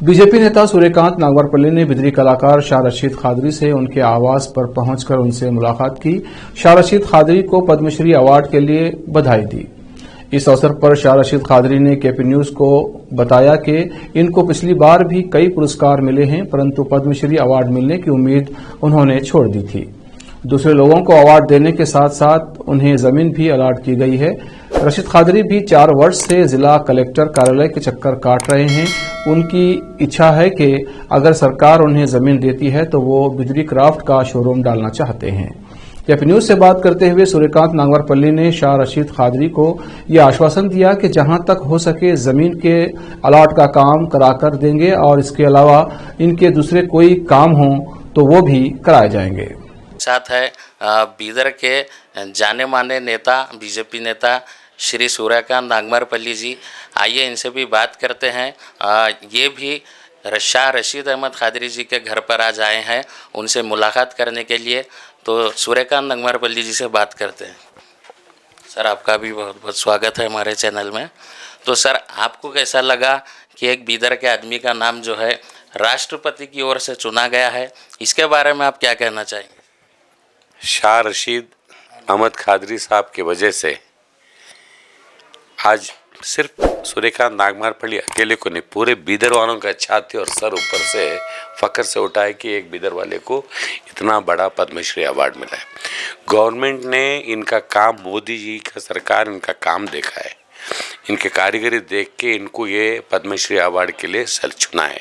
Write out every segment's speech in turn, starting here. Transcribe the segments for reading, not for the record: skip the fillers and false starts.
BJP नेता सूर्यकांत नागवरपल्ली ने बिदरी कलाकार शाह रशीद खादरी से उनके आवास पर पहुंचकर उनसे मुलाकात की। शाह रशीद खादरी को पद्मश्री अवार्ड के लिए बधाई दी। इस अवसर पर शाह रशीद खादरी ने केपी न्यूज को बताया कि इनको पिछली बार भी कई पुरस्कार मिले हैं, परंतु पद्मश्री अवार्ड मिलने की उम्मीद उन्होंने छोड़ दी थी। दूसरे लोगों को अवार्ड देने के साथ साथ उन्हें जमीन भी अलॉट की गई है। रशीद खादरी भी 4 वर्ष से जिला कलेक्टर कार्यालय के चक्कर काट रहे हैं। उनकी इच्छा है कि अगर सरकार उन्हें जमीन देती है तो वो बिजली क्राफ्ट का शोरूम डालना चाहते हैं। केपी न्यूज से बात करते हुए सूर्यकांत नागवरपल्ली ने शाह रशीद खादरी को यह आश्वासन दिया कि जहां तक हो सके जमीन के अलॉट का काम कराकर देंगे और इसके अलावा इनके दूसरे कोई काम हों तो वो भी कराए जाएंगे। साथ है बीदर के जाने माने नेता बीजेपी नेता श्री सूर्यकांत नागवरपल्ली जी। आइए इनसे भी बात करते हैं। ये भी शाह रशीद अहमद खादरी जी के घर पर आज आए हैं उनसे मुलाकात करने के लिए। तो सूर्यकांत नागवरपल्ली जी से बात करते हैं। सर, आपका भी बहुत बहुत स्वागत है हमारे चैनल में। तो सर, आपको कैसा लगा कि एक बीदर के आदमी का नाम जो है राष्ट्रपति की ओर से चुना गया है, इसके बारे में आप क्या कहना चाहेंगे? शाह रशीद अहमद खादरी साहब की वजह से आज सिर्फ सूर्यकांत नागवरपल्ली अकेले को नहीं, पूरे बीदर वालों का छाती और सर ऊपर से फख्र से उठा है कि एक बीदर वाले को इतना बड़ा पद्मश्री अवार्ड मिला है। गवर्नमेंट ने इनका काम, मोदी जी का सरकार इनका काम देखा है, इनके कारीगरी देख के इनको ये पद्मश्री अवार्ड के लिए चुना है।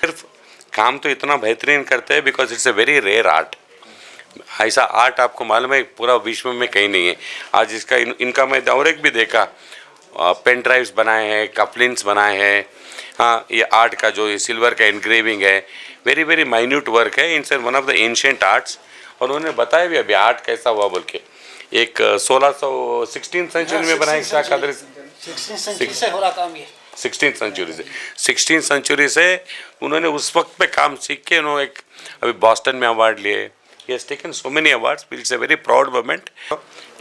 सिर्फ काम तो इतना बेहतरीन करते हैं because it's a very rare art. ऐसा आर्ट आपको मालूम है पूरा विश्व में कहीं नहीं है। आज इसका इनका मैं और एक भी देखा, पेन ड्राइव्स बनाए हैं, कपलिन्स बनाए हैं। हाँ, ये आर्ट का जो सिल्वर का एनग्रेविंग है, वेरी वेरी माइन्यूट वर्क है। इनसे one of the ancient arts. और उन्होंने बताया भी अभी आर्ट कैसा हुआ बोल के। एक 1616 सेंचुरी में बनाया शाह खादरी, 16 सेंचुरी से उन्होंने उस वक्त पे काम सीख के उन्होंने एक अभी बॉस्टन में अवार्ड लिए। He has taken so many awards, it's a very proud moment.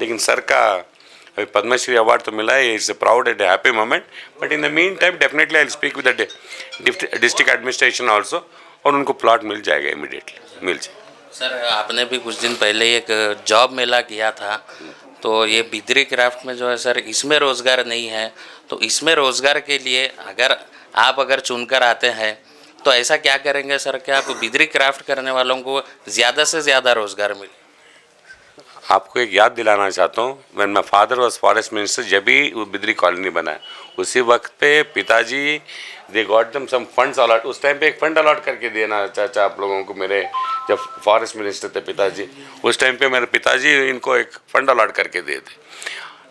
लेकिन सर का अभी पद्मश्री अवार्ड तो मिला है, it's a proud and a happy moment. But in the meantime, definitely I'll speak with the district administration also, और उनको plot मिल जाएगा immediately, मिल जाएगा। सर, आपने भी कुछ दिन पहले एक जॉब मेला किया था, तो ये बिदरी क्राफ्ट में जो है सर, इसमें रोज़गार नहीं है, तो इसमें रोज़गार के लिए अगर चुनकर आते हैं तो ऐसा क्या करेंगे सर कि आप बिदरी क्राफ्ट करने वालों को ज़्यादा से ज़्यादा रोज़गार मिले? आपको एक याद दिलाना चाहता हूँ, when my father was forest minister, जब भी वो बिदरी कॉलोनी बना उसी वक्त पे पिताजी they got them some funds allot. उस टाइम पे एक फंड अलॉट करके देना चाचा आप लोगों को, मेरे जब फॉरेस्ट मिनिस्टर थे पिताजी, उस टाइम पे मेरे पिताजी इनको एक फंड अलॉट करके दिए थे।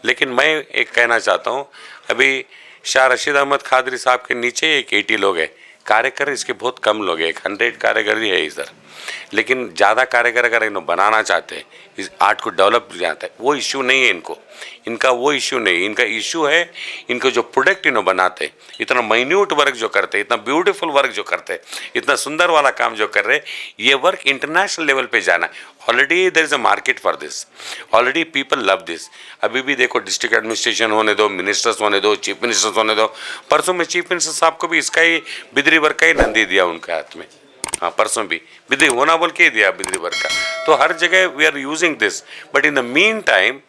लेकिन मैं एक कहना चाहता हूँ, अभी शाह रशीद अहमद खादरी साहब के नीचे एक 80 लोग हैं कार्यकर, इसके बहुत कम लोग हैं, 100 कारीगर ही है इधर। लेकिन ज़्यादा कारीगर अगर इन्हों बनाना चाहते हैं, इस आर्ट को डेवलप जाता है, वो इश्यू नहीं है इनको, इनका वो इश्यू नहीं। इनका इश्यू है इनको जो प्रोडक्ट इन्हों बनाते हैं, इतना माइन्यूट वर्क जो करते हैं, इतना ब्यूटीफुल वर्क जो करते हैं, इतना सुंदर वाला काम जो कर रहे हैं, ये वर्क इंटरनेशनल लेवल पे जाना है। Already there is a market for this, already people love this. अभी भी देखो, डिस्ट्रिक्ट एडमिनिस्ट्रेशन होने दो, मिनिस्टर्स होने दो, चीफ मिनिस्टर्स होने दो। परसों में चीफ मिनिस्टर साहब को भी इसका ही बिदरी वर्क का ही नंदी दिया उनके हाथ में। हाँ, परसों भी बिदरी होना बोल के ही दिया बिदरी वर्क का। तो हर जगह we are using this, but in the mean time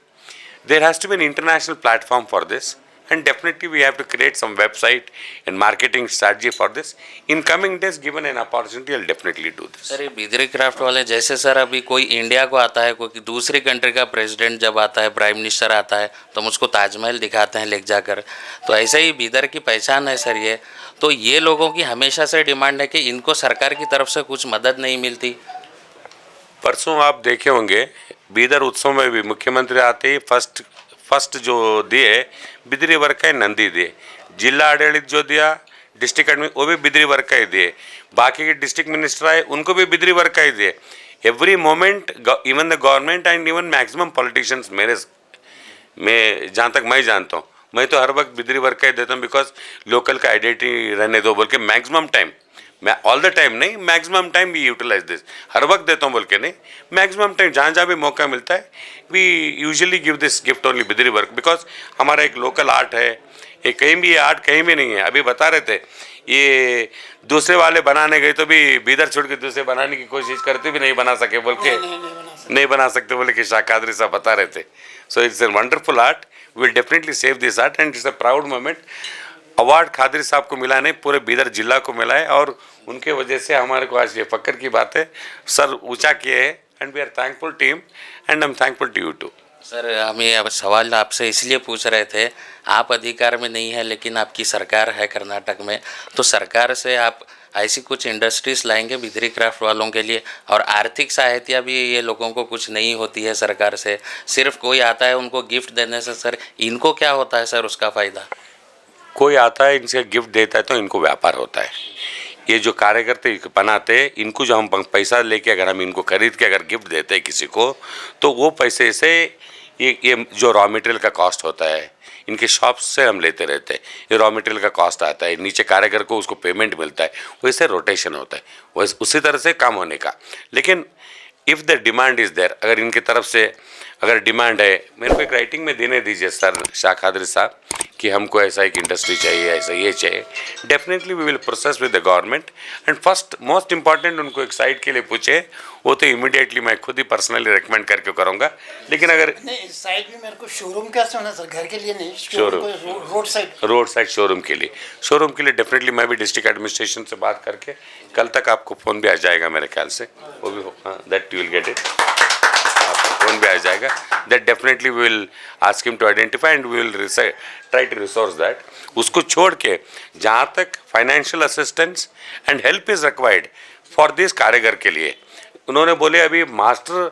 there has to be an international platform for this, and definitely we have to create some website and marketing strategy for this. In coming days, given an opportunity, I'll definitely do this. Sir, ये Bidri craft वाले जैसे sir अभी कोई India को आता है, कोई दूसरी कंट्री का प्रेसिडेंट जब आता है, प्राइम मिनिस्टर आता है, तो मुझको ताजमहल दिखाते हैं ले जाकर, तो ऐसे ही बिदर की पहचान है सर ये। तो ये लोगों की हमेशा से डिमांड है कि इनको सरकार की तरफ से कुछ मदद नहीं मिलती। परसों आप देखे होंगे बीदर उत्सव में भी मुख्यमंत्री आते ही फर्स्ट जो दिए बिदरी वर्क का ही नंदी दिए। जिला आडಳಿत जो दिया डिस्ट्रिक्ट एडमिन, वो भी बिदरी वर्क का ही दिए। बाकी के डिस्ट्रिक्ट मिनिस्टर आए, उनको भी बिदरी वर्क का ही दिए। Every moment even the government and even maximum politicians मैं जहाँ तक मैं जानता हूँ, मैं तो हर वक्त बिदरी वर्क का ही देता हूँ, बिकॉज लोकल का आइडेंटिटी रहने दो बोल के मैक्सिमम टाइम, मैं ऑल द टाइम नहीं, maximum time we utilize this. हर वक्त देता हूँ बोल के नहीं, मैक्सिमम टाइम जहाँ जहाँ भी मौका मिलता है we usually give this gift only Bidri work, because हमारा एक लोकल आर्ट है। ये कहीं भी आर्ट कहीं भी नहीं है। अभी बता रहे थे ये दूसरे वाले बनाने गए तो भी बीदर छोड़ के दूसरे बनाने की कोशिश करते भी नहीं बना सके बोल के नहीं बना सकते बोले कि शाह कादरी साहब बता रहे थे. So it's a wonderful art. We will definitely save this art and it's a proud moment. Award Khadri साहब को मिला नहीं, पूरे बीदर जिला को मिला है और उनके वजह से हमारे को आज ये फक्र की बात है. सर ऊंचा किए हैं and we are thankful team and I am thankful to you too. Sir हम ये अब सवाल आपसे इसलिए पूछ रहे थे, आप अधिकार में नहीं है लेकिन आपकी सरकार है कर्नाटक में, तो सरकार से आप ऐसी कुछ इंडस्ट्रीज लाएंगे बिदरी क्राफ्ट वालों के लिए, और आर्थिक सहायता भी ये लोगों को कुछ नहीं होती है सरकार से, सिर्फ कोई आता है उनको गिफ्ट देने से. सर इनको क्या होता है सर उसका फ़ायदा? कोई आता है इनसे गिफ्ट देता है तो इनको व्यापार होता है. ये जो कार्यकर्ता बनाते हैं इनको जो हम पैसा लेके अगर हम इनको खरीद के अगर गिफ्ट देते हैं किसी को, तो वो पैसे से ये जो रॉ मटेरियल का कॉस्ट होता है इनके शॉप्स से हम लेते रहते हैं, ये रॉ मटेरियल का कॉस्ट आता है, नीचे कारीगर को उसको पेमेंट मिलता है, वैसे रोटेशन होता है, वैसे उसी तरह से काम होने का. लेकिन if the demand is there, अगर इनकी तरफ से अगर डिमांड है, मेरे को एक राइटिंग में देने दीजिए सर शाह कादरी साहब कि हमको ऐसा एक इंडस्ट्री चाहिए, ऐसा ये चाहिए, definitely we will process with the government. And first most important उनको एक साइट के लिए पूछे, वो तो इमीडिएटली मैं खुद ही पर्सनली रिकमेंड करके करूँगा. लेकिन अगर नहीं साइट भी मेरे को शोरूम कैसे होना सर, घर के लिए नहीं, शोरूम रोड साइड शोरूम के लिए डेफिनेटली मैं भी डिस्ट्रिक्ट एडमिनिस्ट्रेशन से बात करके कल तक आपको फ़ोन भी आ जाएगा मेरे ख्याल से, वो भी that you will get it, phone भी आ जाएगा. That definitely we will ask him to identify and we will try to resource that. उसको छोड़ के जहाँ तक financial assistance and help is required for this कारीगर के लिए, उन्होंने बोले अभी मास्टर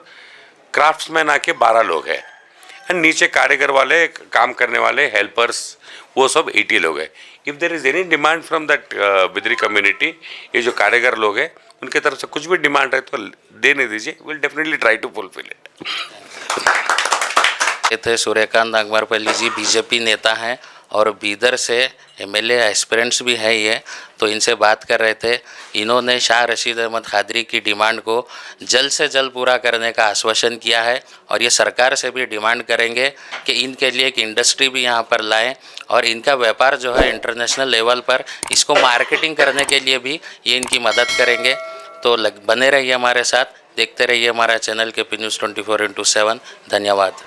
क्राफ्ट्समैन आके 12 लोग हैं एंड नीचे कारीगर वाले काम करने वाले हेल्पर्स वो सब 80 लोग हैं. If there is any demand from that Bidri community, ये जो कारीगर लोग हैं उनके तरफ से कुछ भी डिमांड है तो देने दीजिए, will definitely try to fulfil it. ये थे सूर्यकांत नागमारपल्ली जी, बीजेपी नेता हैं और बीदर से एमएलए एस्पिरेंट्स भी हैं ये, तो इनसे बात कर रहे थे. इन्होंने शाह रशीद अहमद खादरी की डिमांड को जल्द से जल्द पूरा करने का आश्वासन किया है और ये सरकार से भी डिमांड करेंगे कि इनके लिए एक इंडस्ट्री भी यहाँ पर लाएं और इनका व्यापार जो है इंटरनेशनल लेवल पर इसको मार्केटिंग करने के लिए भी ये इनकी मदद करेंगे. तो बने रहिए हमारे साथ, देखते रहिए हमारा चैनल KP News 24/7. धन्यवाद.